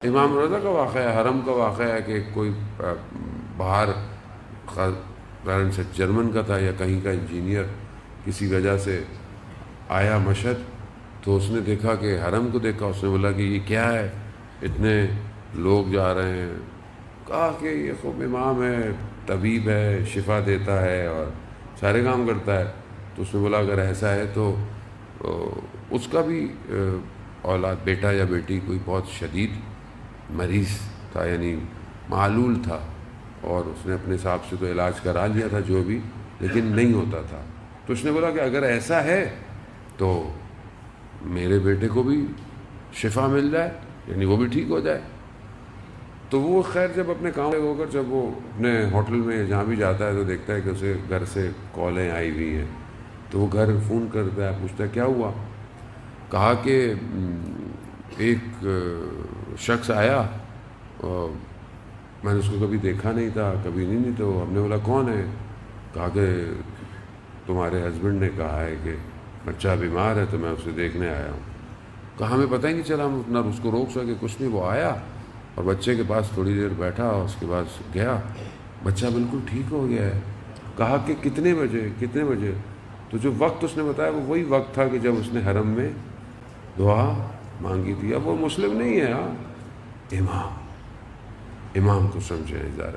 امام روضہ کا واقعہ ہے، حرم کا واقعہ ہے کہ کوئی باہر غالباً سے جرمن کا تھا یا کہیں کا انجینئر کسی وجہ سے آیا مشہد، تو اس نے دیکھا کہ حرم کو دیکھا، اس نے بولا کہ یہ کیا ہے، اتنے لوگ جا رہے ہیں. کہا کہ یہ خوب امام ہے، طبیب ہے، شفا دیتا ہے اور سارے کام کرتا ہے. تو اس نے بولا اگر ایسا ہے تو اس کا بھی اولاد بیٹا یا بیٹی کوئی بہت شدید مریض تھا، یعنی معلول تھا، اور اس نے اپنے حساب سے تو علاج کرا لیا تھا جو بھی، لیکن نہیں ہوتا تھا. تو اس نے بولا کہ اگر ایسا ہے تو میرے بیٹے کو بھی شفا مل جائے، یعنی وہ بھی ٹھیک ہو جائے. تو وہ خیر جب اپنے کام ہو کر جب وہ اپنے ہوٹل میں جہاں بھی جاتا ہے تو دیکھتا ہے کہ اسے گھر سے کالیں آئی ہوئی ہیں. تو وہ گھر فون کرتا ہے، پوچھتا ہے کیا ہوا. کہا کہ ایک شخص آیا، میں نے اس کو کبھی دیکھا نہیں تھا، کبھی نہیں. تو ہم نے بولا کون ہے. کہا کہ تمہارے ہسبینڈ نے کہا ہے کہ بچہ بیمار ہے تو میں اسے دیکھنے آیا ہوں. کہا ہمیں پتہ ہی نہیں چلا، ہم اپنا اس کو روک سکے کچھ نہیں. وہ آیا اور بچے کے پاس تھوڑی دیر بیٹھا اور اس کے بعد گیا. بچہ بالکل ٹھیک ہو گیا ہے. کہا کہ کتنے بجے. تو جو وقت اس نے بتایا وہ وہی وقت تھا کہ جب اس نے حرم میں دعا مانگی تھی. اب وہ مسلم نہیں ہے، امام کو سمجھے ادارہ.